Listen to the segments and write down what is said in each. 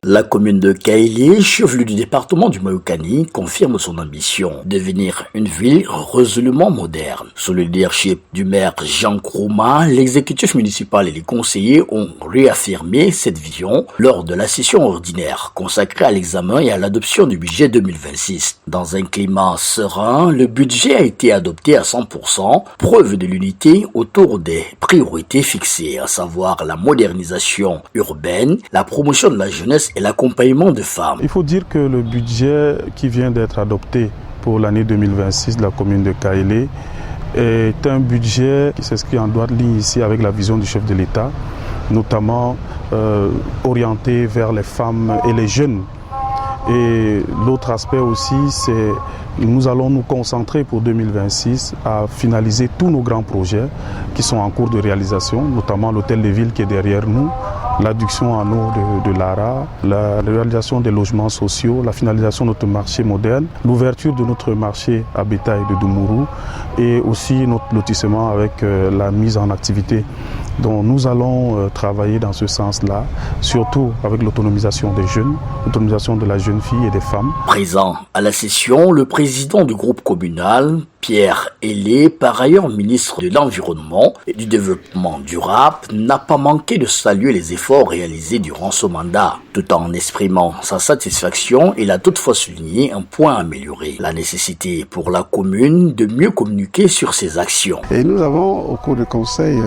La commune de Kaélé, chef-lieu du département du Mayokani, confirme son ambition de devenir une ville résolument moderne. Sous le leadership du maire Jean Krouma, l'exécutif municipal et les conseillers ont réaffirmé cette vision lors de la session ordinaire consacrée à l'examen et à l'adoption du budget 2026. Dans un climat serein, le budget a été adopté à 100%, preuve de l'unité autour des priorités fixées, à savoir la modernisation urbaine, la promotion de la jeunesse et l'accompagnement de femmes. Il faut dire que le budget qui vient d'être adopté pour l'année 2026 de la commune de Kaélé est un budget qui s'inscrit en droite ligne ici avec la vision du chef de l'État, notamment orienté vers les femmes et les jeunes. Et l'autre aspect aussi, c'est nous allons nous concentrer pour 2026 à finaliser tous nos grands projets qui sont en cours de réalisation, notamment l'hôtel de ville qui est derrière nous, l'adduction en eau de l'ARA, la réalisation des logements sociaux, la finalisation de notre marché moderne, l'ouverture de notre marché à bétail de Doumourou et aussi notre lotissement avec la mise en activité. Donc nous allons travailler dans ce sens-là, surtout avec l'autonomisation des jeunes, l'autonomisation de la jeune fille et des femmes. Présent à la session, le président du groupe communal, Pierre Hélé, par ailleurs ministre de l'Environnement et du Développement durable, n'a pas manqué de saluer les efforts réalisés durant ce mandat. Tout en exprimant sa satisfaction, il a toutefois souligné un point amélioré, la nécessité pour la commune de mieux communiquer sur ses actions. Et nous avons, au cours du conseil,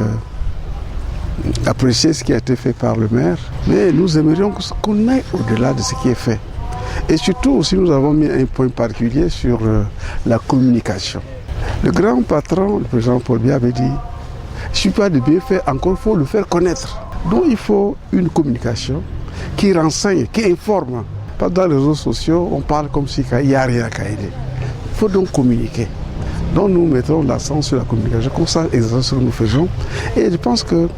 apprécié ce qui a été fait par le maire, mais nous aimerions qu'on aille au-delà de ce qui est fait. Et surtout aussi, nous avons mis un point particulier sur la communication. Le grand patron, le président Paul Biya, avait dit « Je ne suis pas de bien fait, encore il faut le faire connaître ». Donc il faut une communication qui renseigne, qui informe. Pas dans les réseaux sociaux, on parle comme si il n'y a rien à Kaélé. Il faut donc communiquer. Donc nous mettrons l'accent sur la communication, comme ça exactement ce que nous faisons. Et je pense que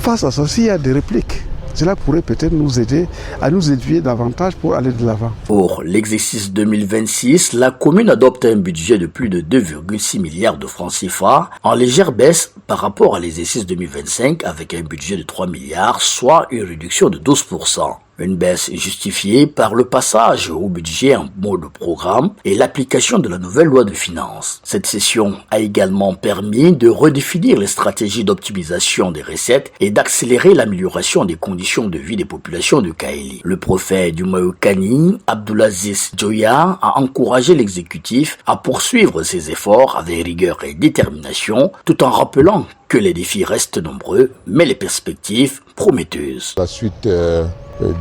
face à ça, s'il y a des répliques, cela pourrait peut-être nous aider à nous éduquer davantage pour aller de l'avant. Pour l'exercice 2026, la commune adopte un budget de plus de 2,6 milliards de francs CFA, en légère baisse par rapport à l'exercice 2025 avec un budget de 3 milliards, soit une réduction de 12%. Une baisse justifiée par le passage au budget en mode programme et l'application de la nouvelle loi de finances. Cette session a également permis de redéfinir les stratégies d'optimisation des recettes et d'accélérer l'amélioration des conditions de vie des populations de Kaélé. Le préfet du Mayokani, Abdoulaziz Joya, a encouragé l'exécutif à poursuivre ses efforts avec rigueur et détermination, tout en rappelant que les défis restent nombreux, mais les perspectives prometteuses. La suite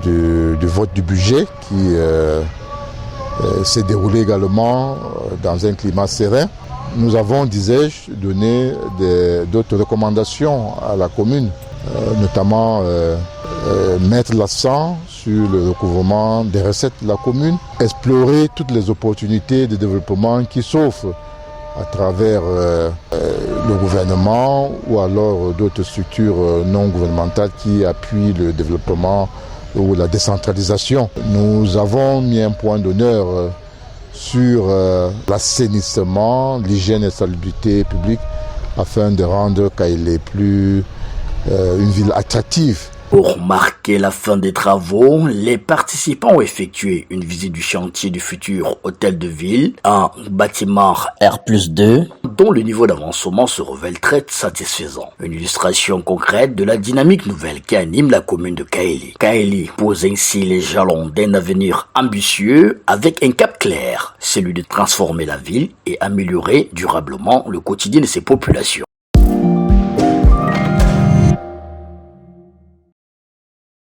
du vote du budget qui s'est déroulé également dans un climat serein. Nous avons, disais-je, donné d'autres recommandations à la commune, notamment mettre l'accent sur le recouvrement des recettes de la commune, explorer toutes les opportunités de développement qui s'offrent à travers le gouvernement ou alors d'autres structures non gouvernementales qui appuient le développement ou la décentralisation. Nous avons mis un point d'honneur sur l'assainissement, l'hygiène et la salubrité publique afin de rendre Kaélé plus une ville attractive. Pour marquer la fin des travaux, les participants ont effectué une visite du chantier du futur hôtel de ville, un bâtiment R+2, dont le niveau d'avancement se révèle très satisfaisant. Une illustration concrète de la dynamique nouvelle qui anime la commune de Kaélé. Kaélé pose ainsi les jalons d'un avenir ambitieux avec un cap clair, celui de transformer la ville et améliorer durablement le quotidien de ses populations.